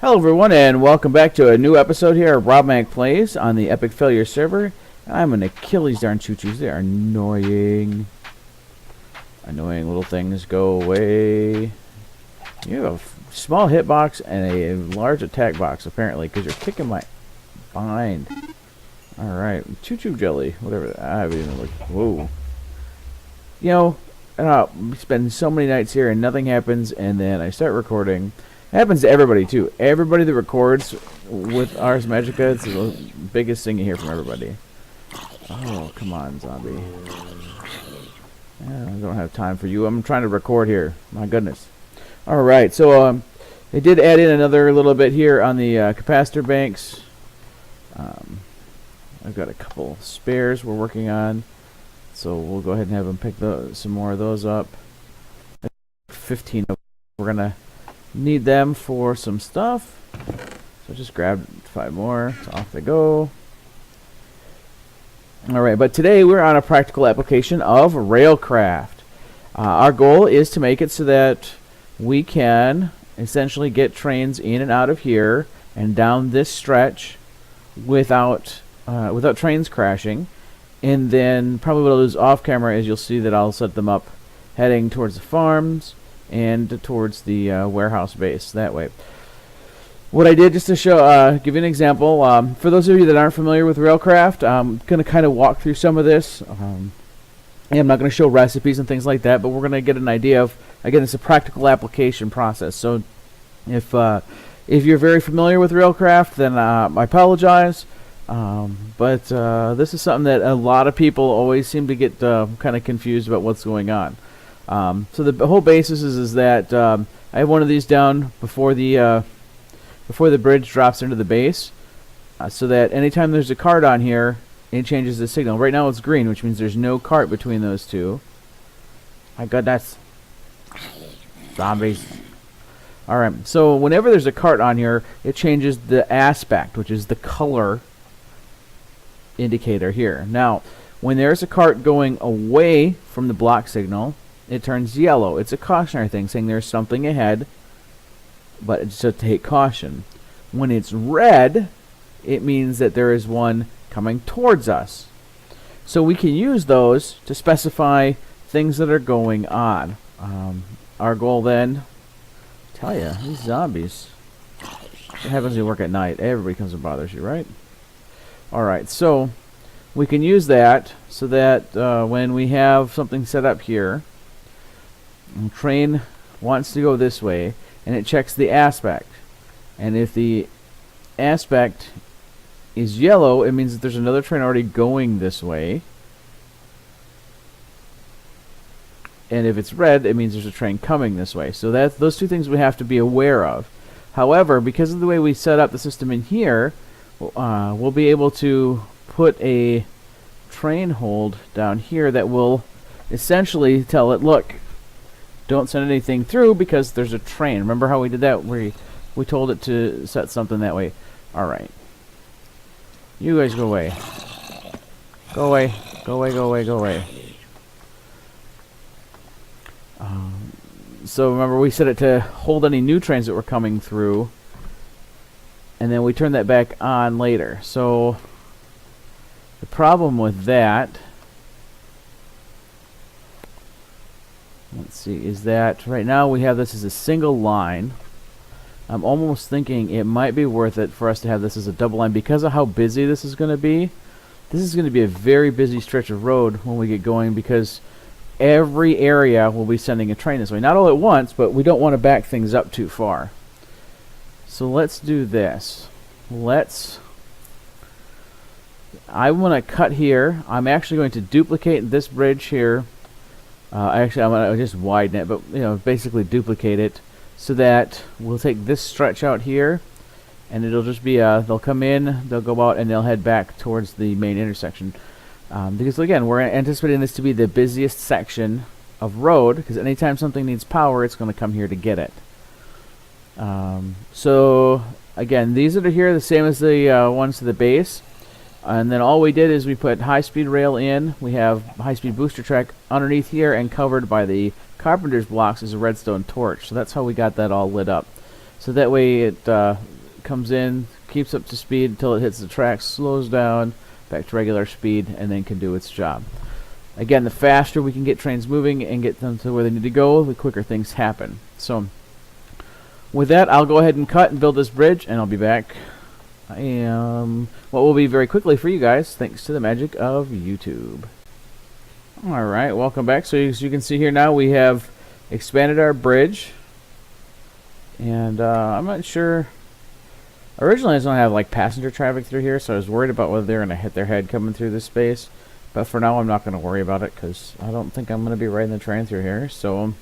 Hello everyone and welcome back to a new episode here of Rob Mac Plays on the Epic Failure server. I'm gonna kill these darn choo-choos. They are annoying. Annoying little things, go away. You have a small hitbox and a large attack box apparently because you're kicking my behind. Alright, choo-choo jelly, whatever. I haven't even looked. Whoa. You know, we spend so many nights here and nothing happens, and then I start recording. It happens to everybody too. Everybody that records with Ars Magica, it's the biggest thing you hear from everybody. Oh, come on, zombie. I don't have time for you. I'm trying to record here. My goodness. Alright, so they did add in another little bit here on the capacitor banks. I've got a couple spares we're working on. So we'll go ahead and have them pick some more of those up. 15 of them. We're going to need them for some stuff. So just grab 5 more. So off they go. Alright, but today we're on a practical application of Railcraft. Our goal is to make it so that we can essentially get trains in and out of here and down this stretch without trains crashing. And then probably what I'll do is off camera is you'll see that I'll set them up heading towards the farms and towards the warehouse base that way. What I did just to show, give you an example, for those of you that aren't familiar with Railcraft, I'm going to kind of walk through some of this. And I'm not going to show recipes and things like that, but we're going to get an idea of, again, it's a practical application process. So if you're very familiar with Railcraft, then I apologize. But this is something that a lot of people always seem to get kind of confused about what's going on. So the whole basis is that I have one of these down before the bridge drops into the base, so that anytime there's a cart on here, it changes the signal. Right now it's green, which means there's no cart between those two. My goodness. Zombies. Alright, so whenever there's a cart on here, it changes the aspect, which is the color indicator here. Now, when there's a cart going away from the block signal, it turns yellow. It's a cautionary thing saying there's something ahead, but it's to take caution. When it's red, it means that there is one coming towards us. So we can use those to specify things that are going on. Our goal then, tell you, these zombies. What happens when you work at night? Everybody comes and bothers you, right? Alright, so we can use that so that when we have something set up here, the train wants to go this way, and it checks the aspect. And if the aspect is yellow, it means that there's another train already going this way. And if it's red, it means there's a train coming this way. So those two things we have to be aware of. However, because of the way we set up the system in here, we'll be able to put a train hold down here that will essentially tell it, look, don't send anything through because there's a train. Remember how we did that? We told it to set something that way. Alright. You guys go away. Go away. Go away, go away, go away. So remember we set it to hold any new trains that were coming through, and then we turn that back on later. So the problem with that, let's see, is that right now we have this as a single line. I'm almost thinking it might be worth it for us to have this as a double line because of how busy this is going to be. This is going to be a very busy stretch of road when we get going because every area will be sending a train this way. Not all at once, but we don't want to back things up too far. So let's do this. I want to cut here. I'm actually going to duplicate this bridge here. Actually, I'm going to just widen it, but basically duplicate it so that we'll take this stretch out here, and it'll just be they'll come in, they'll go out, and they'll head back towards the main intersection. Because again, we're anticipating this to be the busiest section of road, because anytime something needs power, it's going to come here to get it. So again, these that are here are the same as the ones to the base. And then all we did is we put high-speed rail in. We have high-speed booster track underneath here, and covered by the carpenter's blocks is a redstone torch. So that's how we got that all lit up. So that way it comes in, keeps up to speed until it hits the track, slows down back to regular speed, and then can do its job. Again, the faster we can get trains moving and get them to where they need to go, the quicker things happen. So with that, I'll go ahead and cut and build this bridge, and I'll be back. I am what will be very quickly for you guys, thanks to the magic of YouTube. Alright, welcome back. So as you can see here now, we have expanded our bridge. And I'm not sure. Originally I was going to have like passenger traffic through here, so I was worried about whether they're going to hit their head coming through this space. But for now I'm not going to worry about it, because I don't think I'm going to be riding the train through here. So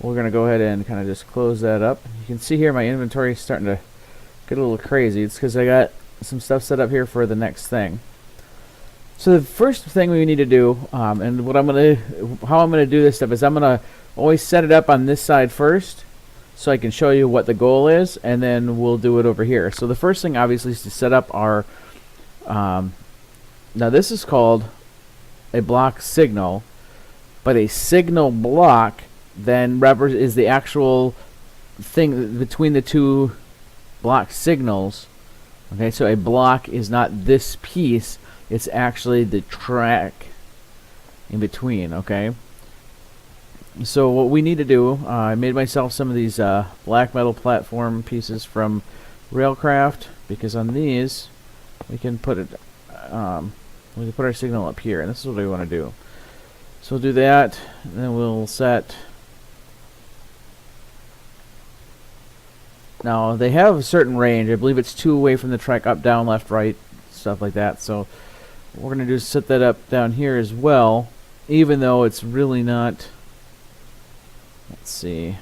we're going to go ahead and kind of just close that up. You can see here my inventory is starting to get a little crazy. It's because I got some stuff set up here for the next thing. So the first thing we need to do, and what how I'm gonna do this stuff is I'm gonna always set it up on this side first, so I can show you what the goal is, and then we'll do it over here. So the first thing obviously is to set up our. Now this is called a block signal, but a signal block then is the actual thing between the two block signals. Okay, so a block is not this piece, it's actually the track in between. Okay, so what we need to do, I made myself some of these black metal platform pieces from Railcraft, because on these we can put it we can put our signal up here, and this is what we want to do. So we'll do that, and then we'll set. Now they have a certain range. I believe it's 2 away from the track, up, down, left, right, stuff like that. So what we're going to do is set that up down here as well, even though it's really not. Let's see.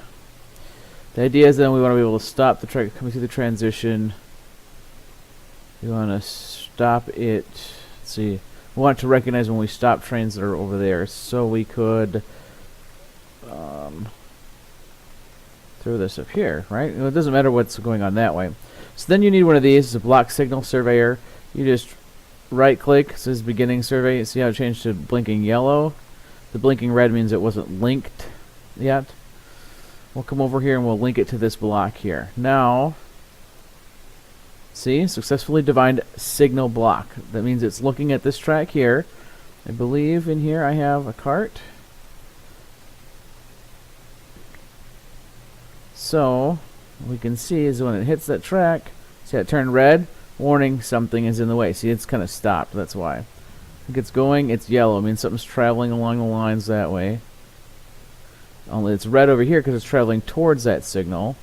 The idea is then we want to be able to stop the track coming through the transition. We want to stop it. Let's see. We want to recognize when we stop trains that are over there, so we could throw this up here, right? It doesn't matter what's going on that way. So then you need one of these. It's a block signal surveyor. You just right click, it says beginning survey. See how it changed to blinking yellow? The blinking red means it wasn't linked yet. We'll come over here and we'll link it to this block here. Now, see, successfully defined signal block. That means it's looking at this track here. I believe in here I have a cart. So we can see is when it hits that track, see it turn red, warning something is in the way. See, it's kind of stopped, that's why. If it's going, it's yellow, it means something's traveling along the lines that way. Only it's red over here because it's traveling towards that signal.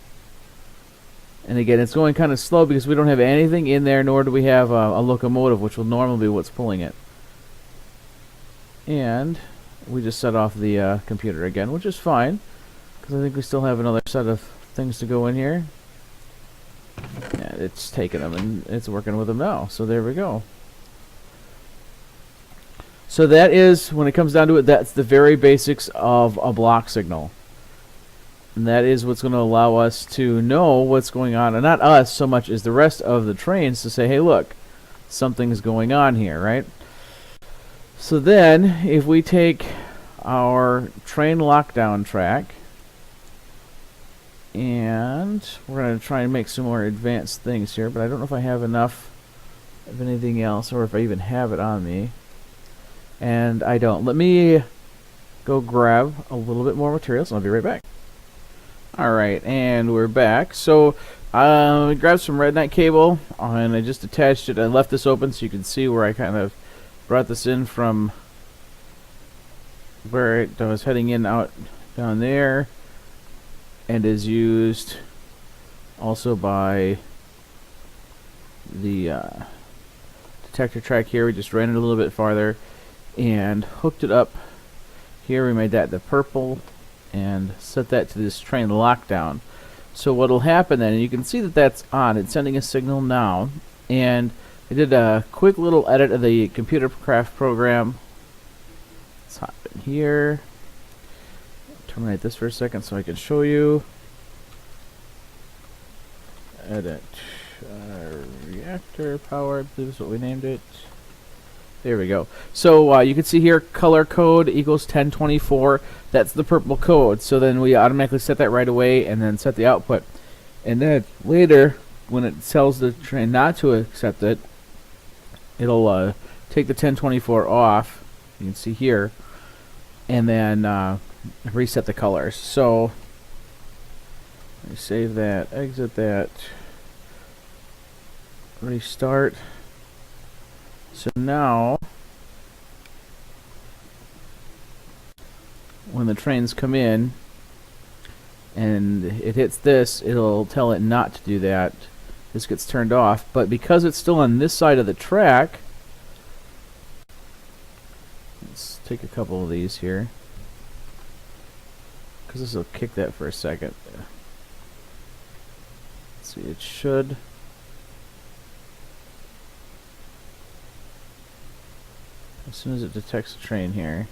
And again, it's going kind of slow because we don't have anything in there, nor do we have a locomotive, which will normally be what's pulling it. And we just set off the computer again, which is fine, because I think we still have another set of things to go in here. Yeah, it's taking them and it's working with them now. So there we go. So that is, when it comes down to it, that's the very basics of a block signal. And that is what's going to allow us to know what's going on. And not us so much as the rest of the trains to say, hey, look, something's going on here, right? So then, if we take our train lockdown track, and we're going to try and make some more advanced things here, but I don't know if I have enough of anything else, or if I even have it on me. And I don't. Let me go grab a little bit more materials, and I'll be right back. Alright, and we're back. So, I grabbed some Red Knight cable, and I just attached it. I left this open so you can see where I kind of brought this in from where I was heading in out down there, and is used also by the detector track here. We just ran it a little bit farther and hooked it up here. We made that the purple and set that to this train lockdown. So what will happen then, and you can see that that's on, it's sending a signal now, and I did a quick little edit of the computer craft program. Let's hop in here, terminate this for a second so I can show you. Edit reactor power, I believe is what we named it. There we go. So you can see here color code equals 1024. That's the purple code. So then we automatically set that right away and then set the output. And then later, when it tells the train not to accept it, it'll take the 1024 off. You can see here, and then reset the colors. So let me save that, exit that, restart. So now, when the trains come in and it hits this, it'll tell it not to do that. This gets turned off, but because it's still on this side of the track, let's take a couple of these here, because this will kick that for a second. Let's see, it should. As soon as it detects a train here.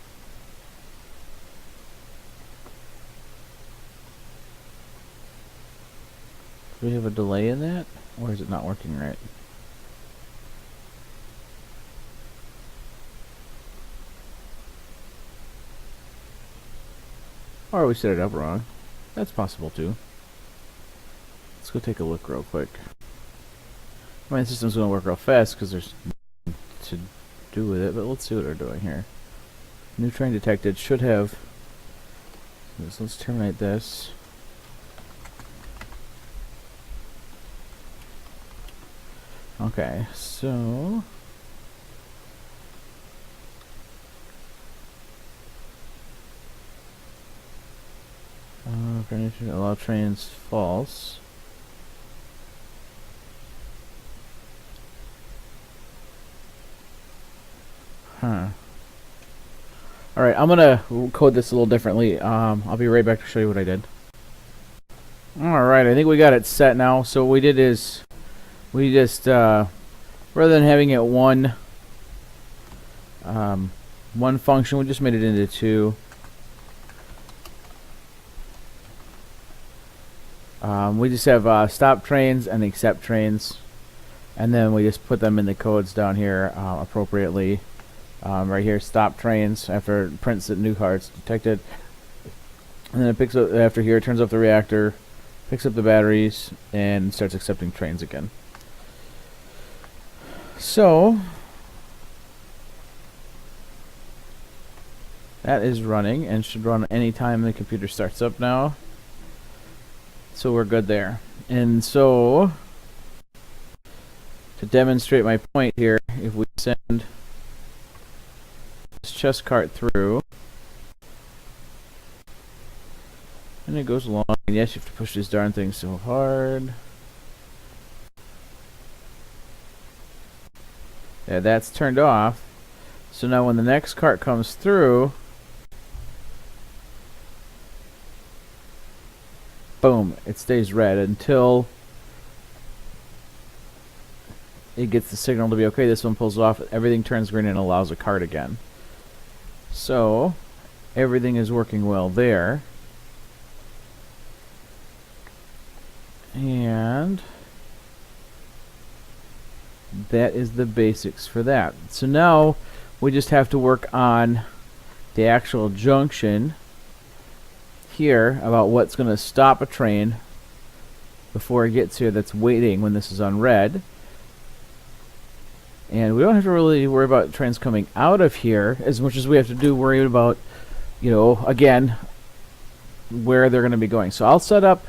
Do we have a delay in that? Or is it not working right? Or we set it up wrong. That's possible too. Let's go take a look real quick. My system's going to work real fast because there's nothing to do with it, but let's see what we're doing here. New train detected. Should have. So let's terminate this. Okay, so allow trains false. Huh. Alright, I'm gonna code this a little differently. I'll be right back to show you what I did. Alright, I think we got it set now. So what we did is we just rather than having it one function, we just made it into two. We just have stop trains and accept trains, and then we just put them in the codes down here appropriately. Right here, stop trains, after it prints that new cards detected, and then it picks up after here, turns off the reactor, picks up the batteries, and starts accepting trains again. So that is running and should run anytime the computer starts up now. So we're good there. And so to demonstrate my point here, if we send this chest cart through and it goes along, and yes, you have to push these darn things so hard. Yeah, that's turned off. So now when the next cart comes through, boom, it stays red until it gets the signal to be okay. This one pulls off, everything turns green and allows a cart again. So everything is working well there. And that is the basics for that. So now we just have to work on the actual junction here about what's going to stop a train before it gets here that's waiting when this is on red. And we don't have to really worry about trains coming out of here as much as we have to worry about, you know, again, where they're going to be going. So I'll set up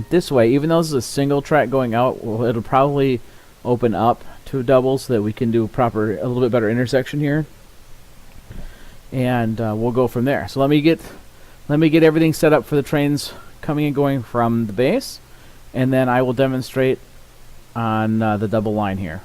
this way, even though this is a single track going out, it'll probably open up to a double so that we can do a little bit better intersection here, and we'll go from there. So let me get everything set up for the trains coming and going from the base, and then I will demonstrate on the double line here.